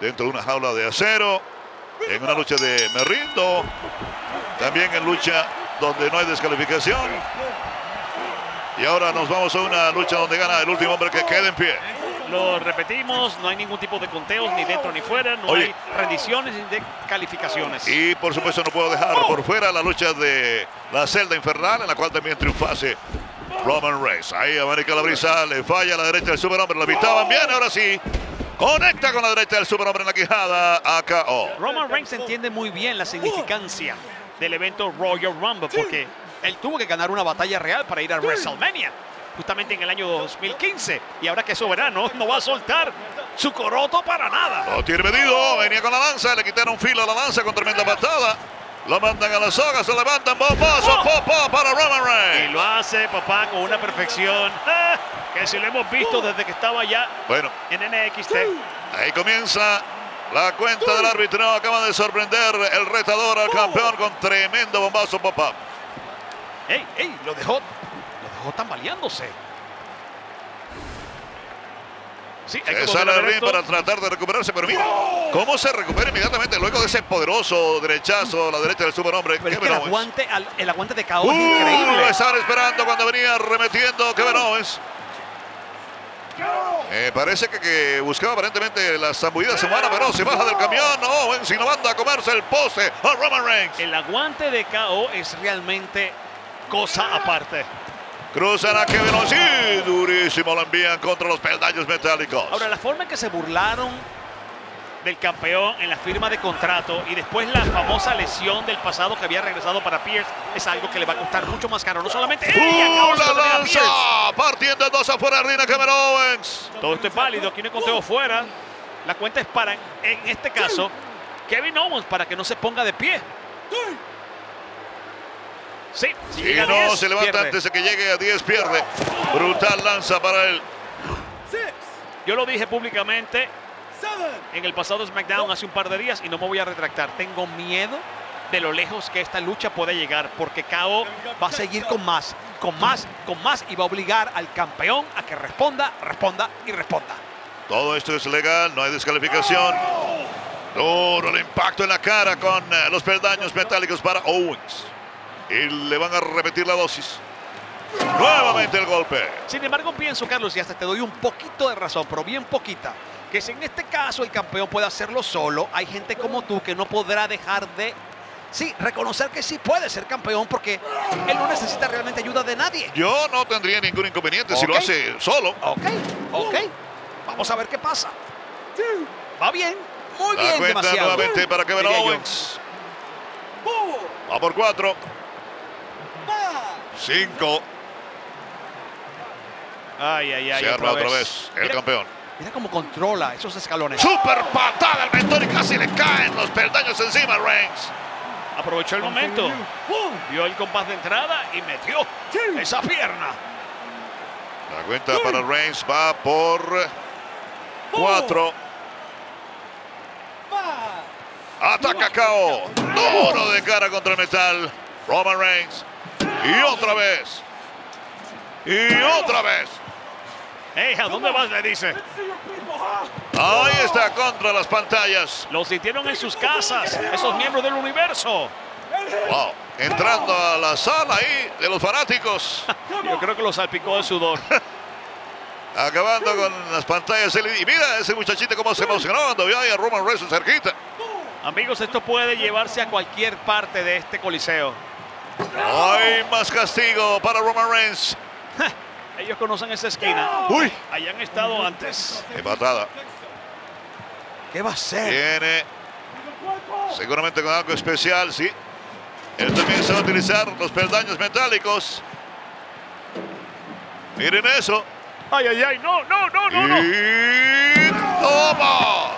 dentro de una jaula de acero, en una lucha de me rindo, también en lucha donde no hay descalificación. Y ahora nos vamos a una lucha donde gana el último hombre que quede en pie. Lo repetimos, no hay ningún tipo de conteos, ni dentro ni fuera, no hay rendiciones ni descalificaciones. Y por supuesto no puedo dejar por fuera la lucha de la celda infernal, en la cual también triunfase Roman Reigns. Ahí América la brisa, le falla a la derecha del superhombre, la evitaban bien, ahora sí. Conecta con la derecha del superhombre en la quijada, AKO. Roman Reigns entiende muy bien la significancia del evento Royal Rumble, porque él tuvo que ganar una batalla real para ir a WrestleMania, justamente en el año 2015. Y ahora que es soberano, no va a soltar su coroto para nada. Lo tiene medido, venía con la lanza, le quitaron filo a la lanza con tremenda patada. Lo mandan a la soga, se levantan, bombazo, popó para Roman Reigns. Y lo hace, papá, con una perfección que si lo hemos visto desde que estaba ya en NXT. Ahí comienza la cuenta del árbitro. Acaba de sorprender el retador al campeón con tremendo bombazo pop-up. ¡Ey! Lo dejó tambaleándose. Sí, se sale del ring para tratar de recuperarse, pero mira cómo se recupera inmediatamente luego de ese poderoso derechazo a la derecha del superhombre. Pero es que el aguante de KO es increíble. Lo estaban esperando cuando venía remetiendo Kevin Owens. Parece que buscaba aparentemente la zambullida semana, pero se baja del camión. Owens y no manda a comerse el poste a Roman Reigns. El aguante de KO es realmente cosa aparte. Cruzan a Kevin Owens y durísimo lo envían contra los peldaños metálicos. Ahora, la forma en que se burlaron del campeón en la firma de contrato y después la famosa lesión del pasado que había regresado para Pierce es algo que le va a costar mucho más caro. No solamente la lanza partiendo en dos afuera de Kevin Owens. Todo esto es válido, aquí no hay conteo fuera. La cuenta es para, en este caso, Kevin Owens, para que no se ponga de pie. Sí, si y no 10, se levanta pierde. Antes de que llegue a 10, pierde. Brutal lanza para él. Yo lo dije públicamente en el pasado SmackDown hace un par de días y no me voy a retractar. Tengo miedo de lo lejos que esta lucha puede llegar, porque KO va a seguir con más y va a obligar al campeón a que responda. Todo esto es legal, no hay descalificación. Duro el impacto en la cara con los peldaños metálicos para Owens. Y le van a repetir la dosis. Nuevamente el golpe. Sin embargo, pienso, Carlos, y hasta te doy un poquito de razón, pero bien poquita, que si en este caso el campeón puede hacerlo solo, hay gente como tú que no podrá dejar de, reconocer que sí puede ser campeón, porque él no necesita realmente ayuda de nadie. Yo no tendría ningún inconveniente si lo hace solo. Ok. Vamos a ver qué pasa. Va bien, muy bien, cuenta demasiado. Nuevamente para Kevin Owens. Va por 4. 5. Ay. Se arma otra vez el campeón. Mira cómo controla esos escalones. Super patada al mentor y casi le caen los peldaños encima a Reigns. Aprovechó el momento. Vio el compás de entrada y metió esa pierna. La cuenta para Reigns va por 4. Ataca KO. Duro de cara contra el metal. Roman Reigns. Y otra vez. ¿A dónde vas? Le dice. Ahí está contra las pantallas. Lo sintieron en sus casas, esos miembros del universo. Wow. Entrando a la sala ahí de los fanáticos. Yo creo que lo salpicó de sudor. Acabando con las pantallas. Y mira ese muchachito cómo se emocionó cuando vio ahí a Roman Reigns cerquita. Amigos, esto puede llevarse a cualquier parte de este coliseo. Hay más castigo para Roman Reigns. Ellos conocen esa esquina. Allá han estado antes. Qué patada. ¿Qué va a hacer? Viene seguramente con algo especial, sí. Él también se va a utilizar los peldaños metálicos. Miren eso. Ay. No. Y toma.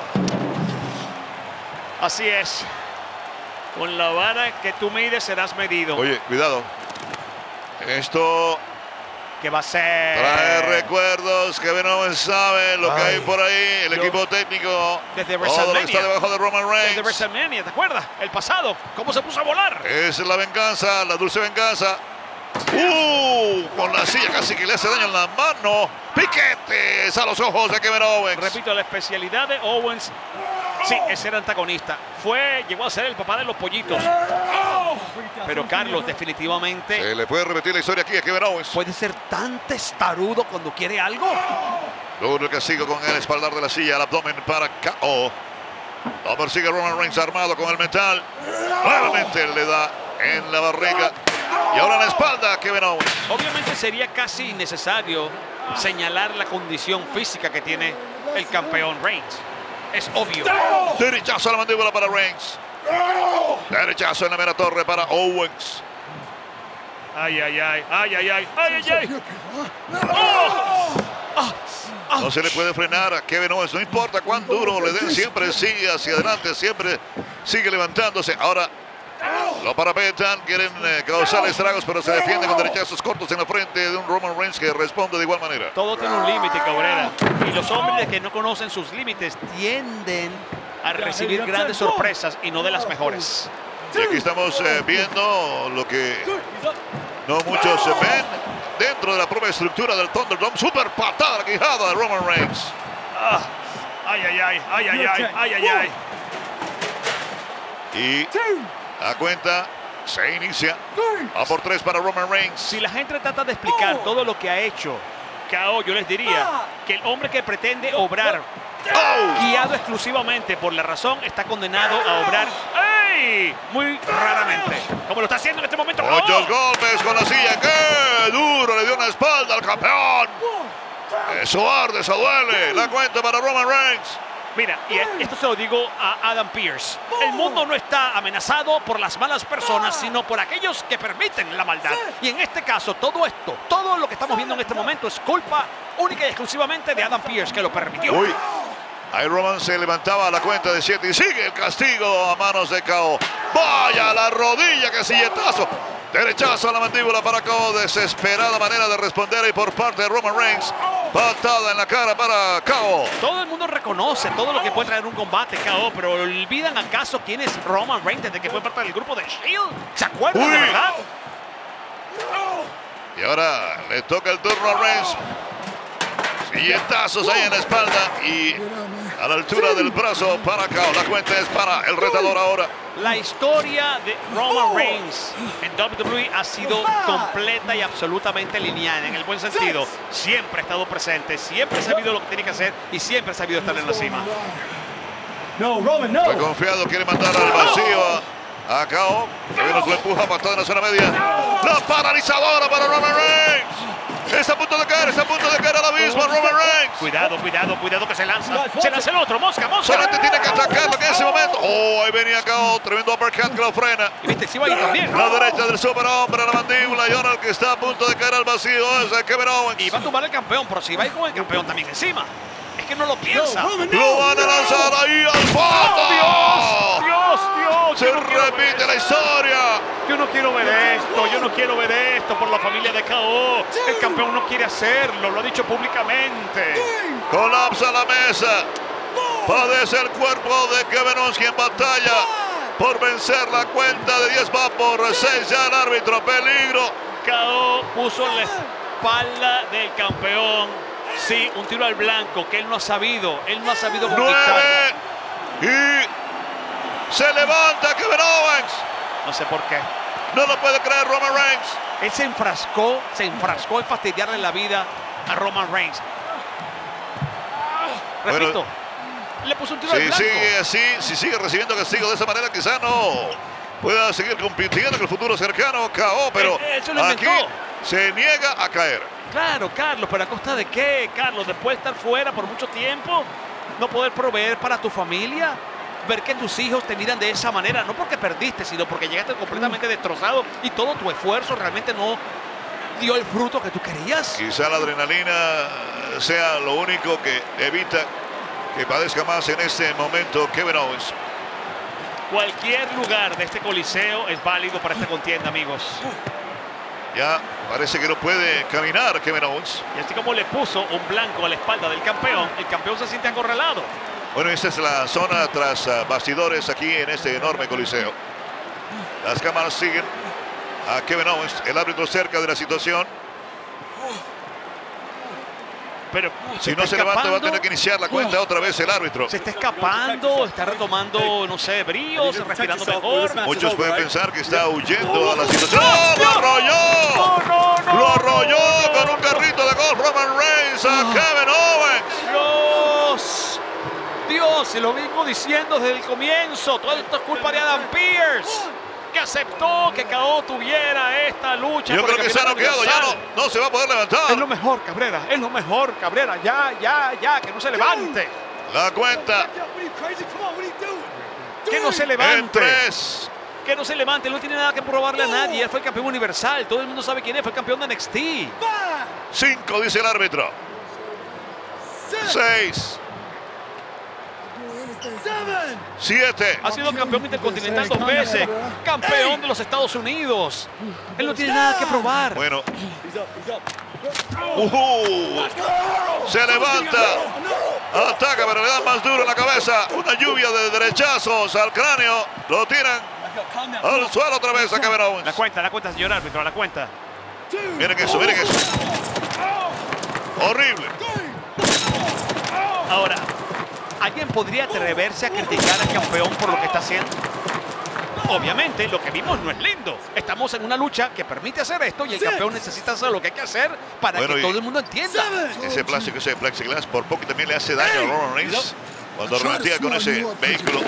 Así es. Con la vara que tú mides serás medido. Oye, cuidado. Esto... ¿Qué va a ser? Trae recuerdos. Kevin Owens sabe lo que hay por ahí. El equipo técnico. Desde todo lo que está debajo de Roman Reigns. Desde WrestleMania, ¿te acuerdas? El pasado. ¿Cómo se puso a volar? Es la venganza, la dulce venganza. Con la silla casi que le hace daño en la mano. Piquetes a los ojos de Kevin Owens. Repito, la especialidad de Owens, sí, es ser antagonista. Llegó a ser el papá de los pollitos. Pero Carlos, definitivamente... Se le puede repetir la historia aquí a Kevin Owens. Puede ser tan testarudo cuando quiere algo. Luego el castigo con el espaldar de la silla al abdomen para KO. Lo persigue Roman Reigns armado con el metal. Nuevamente le da en la barriga. Y ahora en la espalda a Kevin Owens. Obviamente sería casi innecesario señalar la condición física que tiene el campeón Reigns. Es obvio. Derechazo a la mandíbula para Reigns. Derechazo en la mera torre para Owens. Ay, ay, ay, ay, ay, ay, ay, ay. No se le puede frenar a Kevin Owens. No importa cuán duro le den, siempre sigue hacia adelante, siempre sigue levantándose. Ahora lo parapetan, quieren causar estragos, pero se defiende con derechazos cortos en la frente de un Roman Reigns que responde de igual manera. Todo tiene un límite, Cabrera. Y los hombres que no conocen sus límites tienden a recibir grandes sorpresas y no de las mejores. Y aquí estamos viendo lo que no muchos ven dentro de la propia estructura del Thunderdome. Super patada a la quijada de Roman Reigns. Ay, ay, ay, ay, ay, ay, ay, ay, ay. Y la cuenta se inicia. A por 3 para Roman Reigns. Si la gente trata de explicar todo lo que ha hecho KO, yo les diría que el hombre que pretende obrar guiado exclusivamente por la razón está condenado a obrar muy raramente, como lo está haciendo en este momento. Muchos golpes con la silla. ¡Qué duro! Le dio una espalda al campeón. Eso arde, eso duele. La cuenta para Roman Reigns. Mira, y esto se lo digo a Adam Pearce. El mundo no está amenazado por las malas personas, sino por aquellos que permiten la maldad. Y en este caso, todo lo que estamos viendo en este momento es culpa única y exclusivamente de Adam Pearce, que lo permitió. Uy, ahí Roman se levantaba a la cuenta de 7 y sigue el castigo a manos de KO. Vaya la rodilla, que silletazo. Derechazo a la mandíbula para KO. Desesperada manera de responder y por parte de Roman Reigns. Patada en la cara para KO. Todo el mundo reconoce todo lo que puede traer un combate KO, pero ¿olvidan acaso quién es Roman Reigns desde que fue parte del grupo de Shield? ¿Se acuerdan de verdad? Y ahora le toca el turno a Reigns. Silletazos ahí en la espalda y a la altura del brazo para KO. La cuenta es para el retador ahora. La historia de Roman Reigns en WWE ha sido completa y absolutamente lineal, en el buen sentido. Siempre ha estado presente, siempre ha sabido lo que tiene que hacer y siempre ha sabido estar en la cima. Fue confiado, quiere mandar al vacío a KO. Kevin lo empuja, patada en la zona media. La paralizadora para Roman Reigns. Está a punto de caer al abismo Roman Reigns. Cuidado, cuidado, cuidado que se lanza. Se lanza el otro, mosca. Solamente tiene que atacarlo en ese momento. Ahí venía KO, tremendo uppercut que lo frena. Y viste, sí va ahí también. La derecha del superhombre a la mandíbula. Y ahora el que está a punto de caer al vacío es Kevin Owens. Y va a tumbar el campeón, pero si va a ir con el campeón también encima. Es que no lo piensa. Lo van a lanzar ahí al fondo. Dios. Se repite la historia. Yo no quiero ver esto por la familia de KO. El campeón no quiere hacerlo, lo ha dicho públicamente. Colapsa la mesa. Padece el cuerpo de Kevin Owens, quien batalla por vencer la cuenta de 10. Va por 6 ya el árbitro. Peligro. KO puso en la espalda del campeón. Sí, un tiro al blanco que él no ha sabido conquistar. 9 y se levanta Kevin Owens. No sé por qué. No lo puede creer Roman Reigns. Él se enfrascó en fastidiarle la vida a Roman Reigns. Repito, le puso un tiro al blanco. Sigue así, si sigue recibiendo castigo de esa manera, quizá no pueda seguir compitiendo en el futuro cercano KO, pero aquí se niega a caer. Claro, Carlos, pero ¿a costa de qué, Carlos? Después de estar fuera por mucho tiempo, no poder proveer para tu familia, ver que tus hijos te miran de esa manera, no porque perdiste, sino porque llegaste completamente destrozado y todo tu esfuerzo realmente no dio el fruto que tú querías. Quizá la adrenalina sea lo único que evita que padezca más en este momento Kevin Owens. Cualquier lugar de este coliseo es válido para esta contienda, amigos. Ya parece que no puede caminar Kevin Owens. Y así como le puso un blanco a la espalda del campeón, el campeón se siente acorralado. Bueno, esta es la zona tras bastidores aquí en este enorme coliseo. Las cámaras siguen a Kevin Owens. El árbitro cerca de la situación. Pero si no se levanta va a tener que iniciar la cuenta otra vez el árbitro. Se está escapando, está retomando, no sé, bríos, respirando mejor. Muchos pueden pensar que está huyendo a la situación. ¡No! ¡Lo arrolló! ¡Lo arrolló con un carrito de golf Roman Reigns a Kevin Owens! Dios, se lo vengo diciendo desde el comienzo. Todo esto es culpa de Adam Pearce, que aceptó que KO tuviera esta lucha. Yo creo que se ha noqueado, ya no se va a poder levantar. Es lo mejor, Cabrera, es lo mejor, Cabrera. Ya, que no se levante. La cuenta. Que no se levante. En 3. Que no se levante, no tiene nada que probarle a nadie. Él fue el campeón universal, todo el mundo sabe quién es, fue el campeón de NXT. 5, dice el árbitro. 6. 7. Ha sido campeón intercontinental 2 veces, campeón de los Estados Unidos. Él no tiene nada que probar. Bueno. Se levanta. Ataca, pero le dan más duro en la cabeza. Una lluvia de derechazos al cráneo. Lo tiran al suelo otra vez a Kevin Owens. La cuenta, señor árbitro, la cuenta. Miren eso, miren eso. Horrible. Ahora, ¿alguien podría atreverse a criticar al campeón por lo que está haciendo? Obviamente, lo que vimos no es lindo. Estamos en una lucha que permite hacer esto y el campeón necesita hacer lo que hay que hacer para que todo el mundo entienda. Ese plástico, ese plexiglass, por poco también le hace daño a Roman Reigns cuando arremetía con ese vehículo.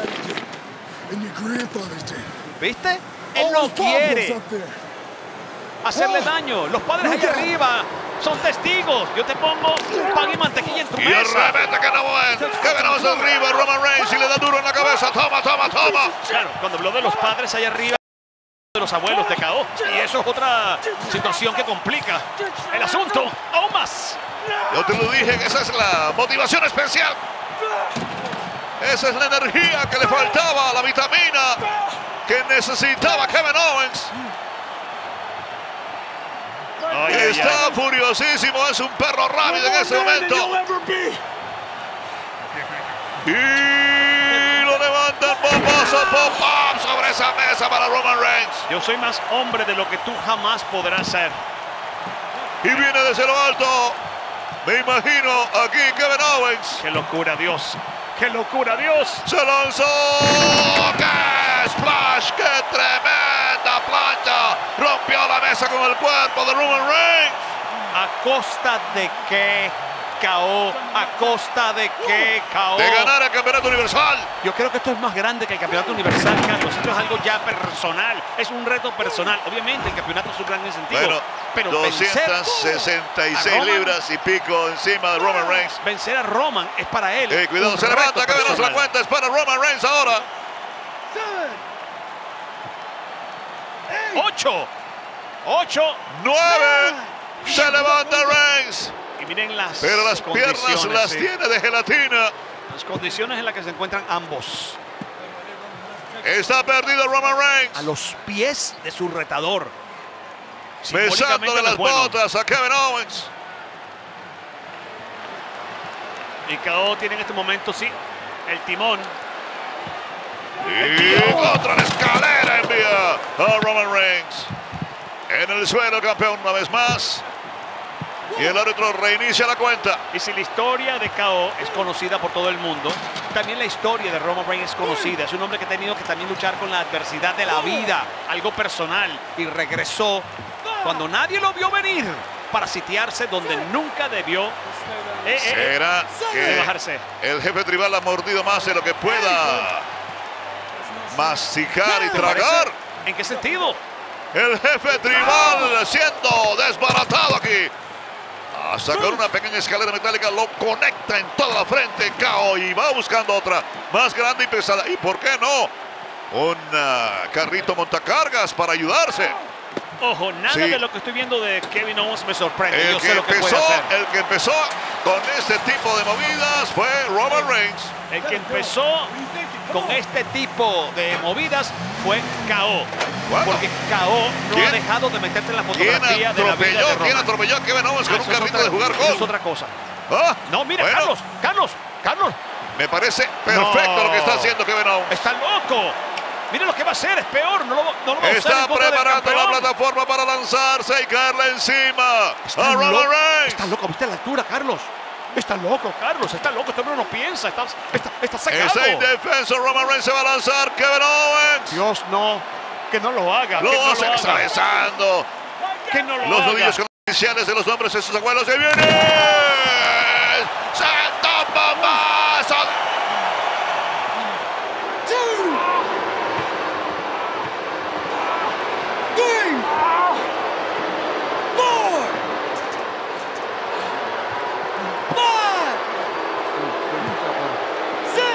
¿Viste? Él no quiere hacerle daño. Los padres allá arriba son testigos. Yo te pongo pan y mantequilla en tu mesa. Y remete Kevin Owens arriba, Roman Reigns, y le da duro en la cabeza. Toma. Claro, cuando habló de los padres allá arriba, de los abuelos de KO. Y eso es otra situación que complica el asunto aún más. Yo te lo dije, que esa es la motivación especial. Esa es la energía que le faltaba, la vitamina que necesitaba Kevin Owens. Está furiosísimo, es un perro rápido en ese momento. Y lo levantan, pop-up sobre esa mesa para Roman Reigns. Yo soy más hombre de lo que tú jamás podrás ser. Y viene desde lo alto. Me imagino aquí Kevin Owens. ¡Qué locura, Dios! ¡Qué locura, Dios! Se lanzó. ¡Qué splash! ¡Qué tremenda plancha! Rompió la mesa con el cuerpo de Roman Reigns. ¿A costa de qué, KO? ¿A costa de qué, KO? De ganar el campeonato universal. Yo creo que esto es más grande que el campeonato universal, Carlos. Esto es algo ya personal. Es un reto personal. Obviamente el campeonato es un gran sentido. Bueno, pero 266 libras y pico encima de Roman Reigns. Vencer a Roman es para él. Cuidado, se levanta, Kevin Owens, la cuenta es para Roman Reigns ahora. 8. 9. Se levanta Reigns. Y miren pero las piernas las tiene de gelatina. Las condiciones en las que se encuentran ambos. Está perdido Roman Reigns. A los pies de su retador. Besando de las botas a Kevin Owens. Y KO tiene en este momento, sí, el timón. Y contra la escalera envía a Roman Reigns. En el suelo el campeón una vez más. Y el árbitro reinicia la cuenta. Y si la historia de KO es conocida por todo el mundo, también la historia de Roman Reigns es conocida. Es un hombre que ha tenido que también luchar con la adversidad de la vida, algo personal, y regresó cuando nadie lo vio venir para sitiarse donde nunca debió ¿Será que bajarse? El jefe tribal ha mordido más de lo que pueda masticar y tragar? ¿En qué sentido? El jefe tribal siendo desbaratado aquí. Hasta con una pequeña escalera metálica lo conecta en toda la frente KO y va buscando otra más grande y pesada. ¿Y por qué no? Un carrito montacargas para ayudarse. Ojo, nada de lo que estoy viendo de Kevin Owens me sorprende. El que empezó con este tipo de movidas fue Roman Reigns. El que empezó con este tipo de movidas fue KO. Porque KO no ha dejado de meterse en la fotografía de la vida de Roman. ¿Quién atropelló a Kevin Owens con un carrito de jugar golf? Eso es otra cosa. No, mira, bueno, Carlos. Me parece perfecto lo que está haciendo Kevin Owens. Está loco. Mira lo que va a hacer, es peor, no lo va a usar Está en contra del preparando la campeón. plataforma para lanzarse y caerle encima a Roman Reigns. Está loco, ¿viste la altura, Carlos? Está loco, Carlos, está loco, este hombre no piensa, está sacado. Está indefenso, Roman Reigns se va a lanzar, Kevin Owens. Dios, no, que no lo haga. Lo que no hace lo haga, atravesando que no lo los haga. nudillos iniciales de los hombres de sus abuelos. ¡Se viene! ¡Santo bombazo! 2, 3, 4, 5,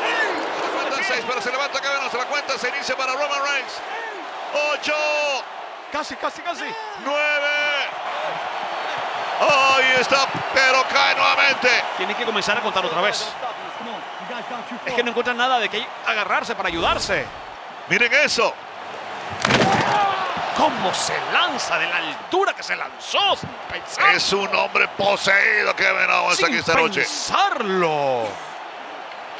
6, 7, 6, pero se levanta Kevin Owens, la cuenta se inicia para Roman Reigns. 8, Casi. 9. Ahí está, pero cae nuevamente. Tiene que comenzar a contar otra vez. Es que no encuentra nada de que agarrarse para ayudarse. Miren eso. ¿Cómo se lanza de la altura que se lanzó sin pensar? Es un hombre poseído Kevin Owens sin aquí esta noche. pensarlo.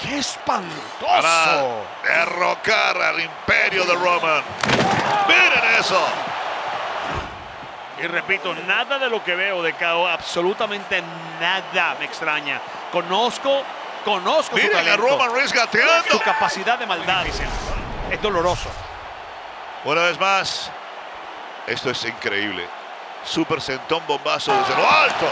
¡Qué Para espantoso! derrocar al imperio de Roman. Miren eso. Y repito, nada de lo que veo de KO, absolutamente nada me extraña. Conozco su Miren a talento, Roman Reigns gateando. su capacidad de maldad. Es doloroso. Una vez más, esto es increíble. Super sentón bombazo desde lo alto.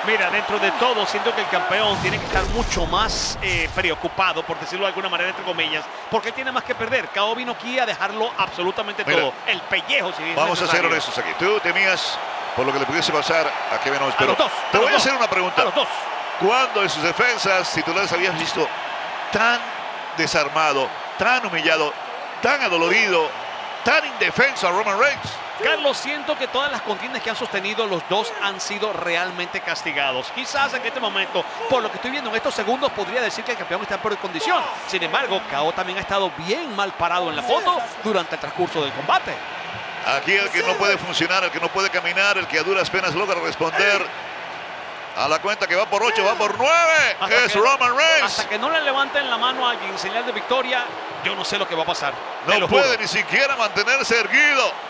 Mira, dentro de todo, siento que el campeón tiene que estar mucho más preocupado, por decirlo de alguna manera, entre comillas, porque tiene más que perder. KO vino aquí a dejarlo absolutamente Mira, todo. El pellejo, si es Vamos a ser necesario. honestos aquí. Tú temías por lo que le pudiese pasar a Kevin Owens, pero los dos, te a voy los a hacer dos, una pregunta. A los dos. ¿Cuándo en sus defensas titulares habías visto tan desarmado, tan humillado, tan adolorido, tan indefenso a Roman Reigns? Carlos, siento que todas las contiendas que han sostenido los dos han sido realmente castigados. Quizás en este momento, por lo que estoy viendo en estos segundos, podría decir que el campeón está en peor condición. Sin embargo, KO también ha estado bien mal parado en la foto durante el transcurso del combate. Aquí el que no puede funcionar, el que no puede caminar, el que a duras penas logra responder a la cuenta que va por 8, va por 9, es Roman Reigns. Hasta que no le levanten la mano a alguien en señal de victoria, yo no sé lo que va a pasar. Te No lo puede juro. ni siquiera mantenerse erguido.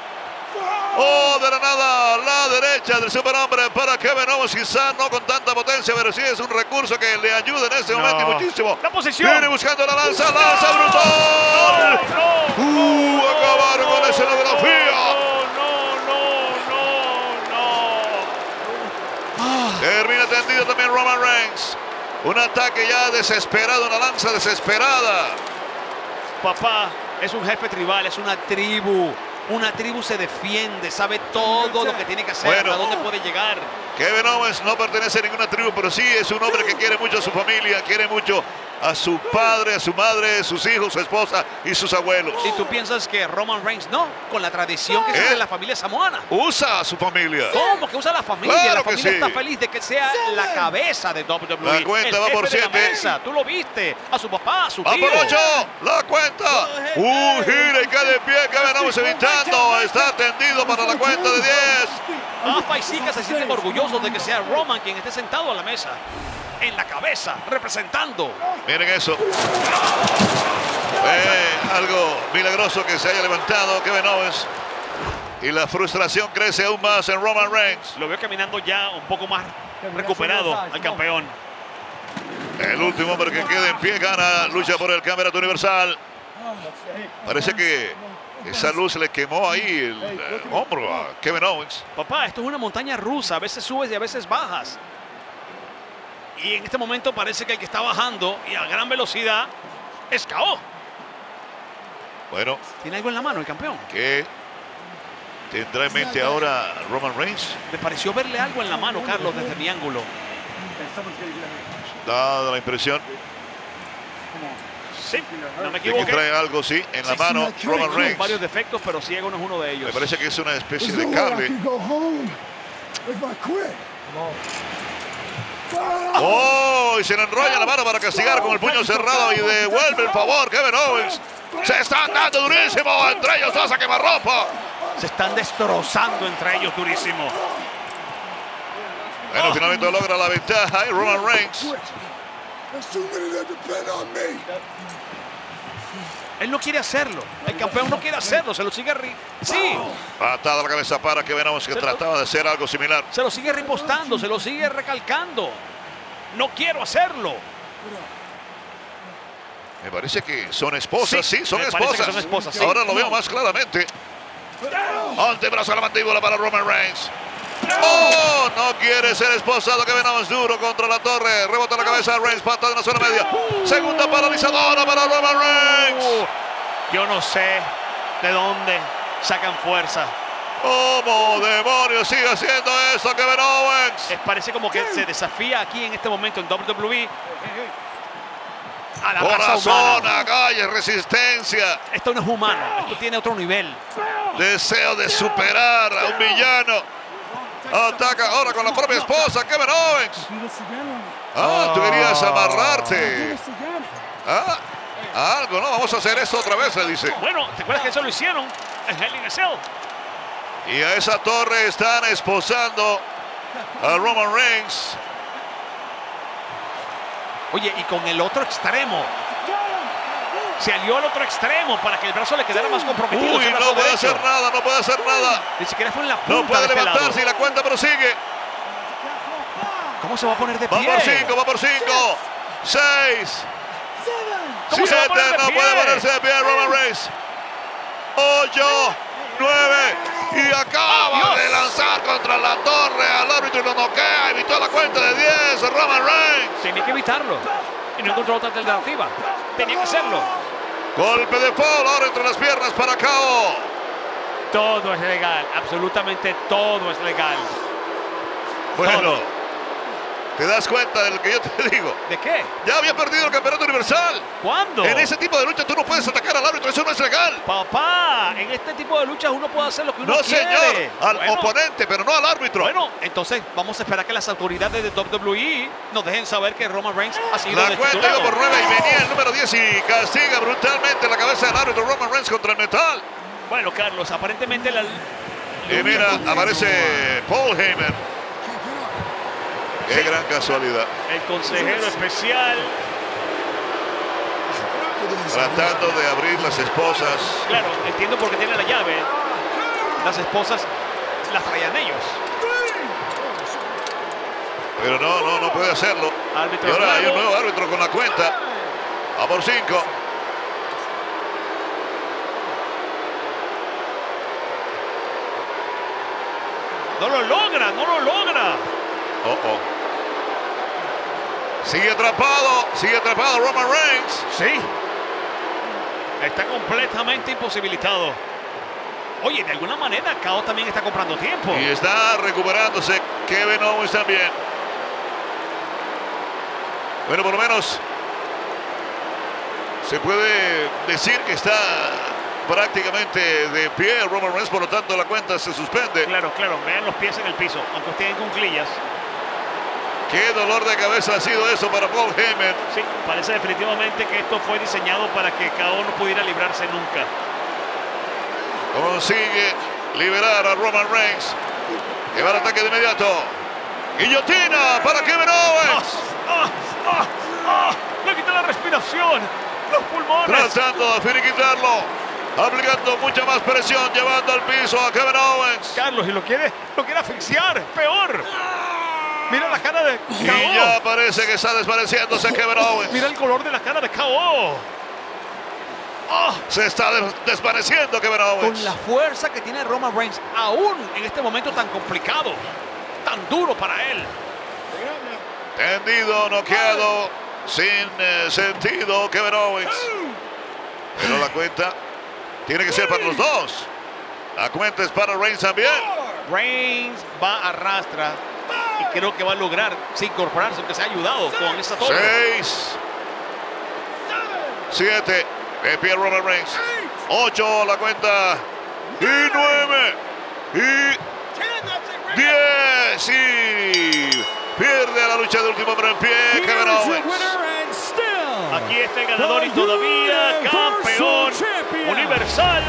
Oh, de la nada, la derecha del superhombre para Kevin Owens. Quizá no con tanta potencia, pero sí es un recurso que le ayuda en este momento y muchísimo. La posición. Viene buscando la lanza brutal. Acabaron con la escenografía. Termina tendido también Roman Reigns. Un ataque ya desesperado, una lanza desesperada. Papá, es un jefe tribal, es una tribu. Una tribu se defiende, sabe todo lo que tiene que hacer, Bueno. hasta dónde puede llegar. Kevin Owens no pertenece a ninguna tribu, pero sí es un hombre que quiere mucho a su familia, quiere mucho a su padre, a su madre, sus hijos, su esposa y sus abuelos. Y tú piensas que Roman Reigns no, con la tradición que es de la familia samoana. Usa a su familia. ¿Cómo que usa la familia? Claro La que familia sí. está feliz de que sea la cabeza de WWE. La cuenta el va jefe por de la 7. mesa. Tú lo viste, a su papá, a su Va tío. por 8, la cuenta. Gira y cae de pie, Kevin Owens evitando. Está tendido para la cuenta de 10. Rafa y Sika se sienten orgullosos de que sea Roman quien esté sentado a la mesa. En la cabeza, representando. Miren eso. Algo milagroso que se haya levantado Kevin Owens. Y la frustración crece aún más en Roman Reigns. Lo veo caminando ya un poco más recuperado al campeón. El último hombre que queda en pie gana, lucha por el Campeonato Universal. Parece que esa luz le quemó ahí el hombro a Kevin Owens. Papá, esto es una montaña rusa. A veces subes y a veces bajas. Y en este momento parece que el que está bajando y a gran velocidad es KO. Bueno, ¿Tiene algo en la mano el campeón? ¿qué tendrá en mente ahora Roman Reigns? Me pareció verle algo en la mano, Carlos, desde mi ángulo. Da la impresión Sí, no me de que equivoqué. trae algo, sí, en la mano Roman Tiene Reigns. varios defectos, pero ciego no es uno de ellos. Me parece que es una especie de cable. ¡Oh! Y se le enrolla la mano para castigar con el puño cerrado y devuelve el favor Kevin Owens. Se están dando durísimo entre ellos dos a quemarropa. Se están destrozando entre ellos durísimo. Bueno, finalmente logra la ventaja y Roman Reigns. Él no quiere hacerlo. El campeón no quiere hacerlo. Se lo sigue sí. Patada a la cabeza para que veamos que trataba de hacer algo similar. Se lo sigue ripostando, se lo sigue recalcando. No quiero hacerlo. Me parece que son esposas, sí, son esposas. Sí. Ahora lo veo más claramente. Antebrazo a la mandíbula para Roman Reigns. ¡Oh! No quiere ser esposado. Que venamos duro contra la torre. Rebota la cabeza de Reigns. Pata de la zona media. Segunda paralizadora para Roman Reigns. Yo no sé de dónde sacan fuerza. ¿Cómo demonios sigue haciendo eso Kevin Owens? Parece como que se desafía aquí en este momento en WWE. A la raza Corazón, humana. agallas, resistencia. Esto no es humano. Esto tiene otro nivel. Deseo de superar a un villano. Ataca ahora con la propia esposa, Kevin Owens. Tú querías amarrarte. Algo, ¿no? Vamos a hacer esto otra vez, le dice. Bueno, ¿te acuerdas que eso lo hicieron en Hell in a Cell? Y a esa torre están esposando a Roman Reigns. Oye, y con el otro extremo. Se alió al otro extremo para que el brazo le quedara más comprometido. Uy, no puede hacer nada, no puede hacer nada. Ni siquiera fue en la punta. No puede de este levantarse lado. y la cuenta prosigue. ¿Cómo se va a poner de Va pie? por 5, va por 5. 6. ¿Cómo se va a 7, poner de no pie? puede ponerse de pie Roman Reigns. 8, 9 y acaba de lanzar contra la torre al árbitro y lo noquea. Evitó la cuenta de 10 Roman Reigns. Tenía que evitarlo y no encontró otra alternativa. Tenía que hacerlo. Golpe de fall ahora entre las piernas para KO. Todo es legal, absolutamente todo es legal. Bueno, Todo. ¿te das cuenta de lo que yo te digo? ¿De qué? Ya había perdido el campeonato universal. ¿Cuándo? En ese tipo de lucha tú no puedes atacar al árbitro, eso no es legal. Papá, en este tipo de luchas uno puede hacer lo que uno No, quiere. señor, al Bueno, oponente, pero no al árbitro. Bueno, entonces vamos a esperar que las autoridades de WWE nos dejen saber que Roman Reigns ha sido La cuenta destituido. iba por 9 y venía el número 10 y castiga brutalmente la cabeza del árbitro Roman Reigns contra el metal. Bueno, Carlos, aparentemente la... Y mira, aparece Paul Heyman. Qué gran casualidad. El consejero especial. Tratando de abrir las esposas. Claro, entiendo por qué tiene la llave. Las esposas las traían ellos. Pero no puede hacerlo. Árbitro Y ahora hay un nuevo. nuevo árbitro con la cuenta. A por 5. No lo logra, no lo logra. Sigue atrapado Roman Reigns. Sí. Está completamente imposibilitado. Oye, de alguna manera, KO también está comprando tiempo. Y está recuperándose Kevin Owens también. Bueno, por lo menos se puede decir que está prácticamente de pie Roman Reigns, por lo tanto la cuenta se suspende. Claro, vean los pies en el piso, aunque estén en cuclillas. Qué dolor de cabeza ha sido eso para Paul Heyman. Sí, parece definitivamente que esto fue diseñado para que KO no pudiera librarse nunca. Consigue liberar a Roman Reigns. Que va al ataque de inmediato. Guillotina para Kevin Owens. Le quita la respiración, los pulmones. Tratando de finiquitarlo. Aplicando mucha más presión, llevando al piso a Kevin Owens. Carlos, y lo quiere asfixiar, peor. Mira la cara de KO. Y ya parece que está desvaneciéndose Kevin Owens. Mira el color de la cara de KO. Se está desvaneciendo Kevin Owens. Con la fuerza que tiene Roman Reigns, aún en este momento tan complicado, tan duro para él. Tendido, noqueado, sin sentido Kevin Owens. Pero la cuenta tiene que ser para los dos. La cuenta es para Reigns también. Reigns va a arrastra y creo que va a lograr incorporarse, aunque se ha ayudado con esta torre. 6, 7, de pie Roman Reigns. 8 la cuenta. Y 9. Y 10. Y pierde la lucha de último hombre en pie Kevin Owens. Aquí está el ganador y todavía campeón universal.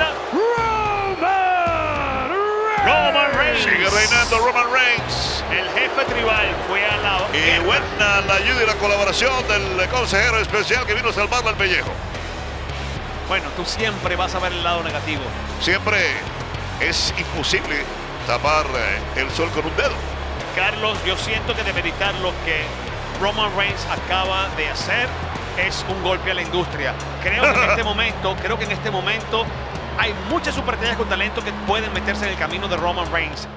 Roman Reigns. Sigue reinando Roman Reigns. El jefe jefe tribal fue a la... Y buena la ayuda y la colaboración del consejero especial que vino a salvarle el pellejo. Bueno, tú siempre vas a ver el lado negativo. Siempre es imposible tapar el sol con un dedo. Carlos, yo siento que de meditar lo que Roman Reigns acaba de hacer es un golpe a la industria. Creo que en este momento hay muchas superestrellas con talento que pueden meterse en el camino de Roman Reigns.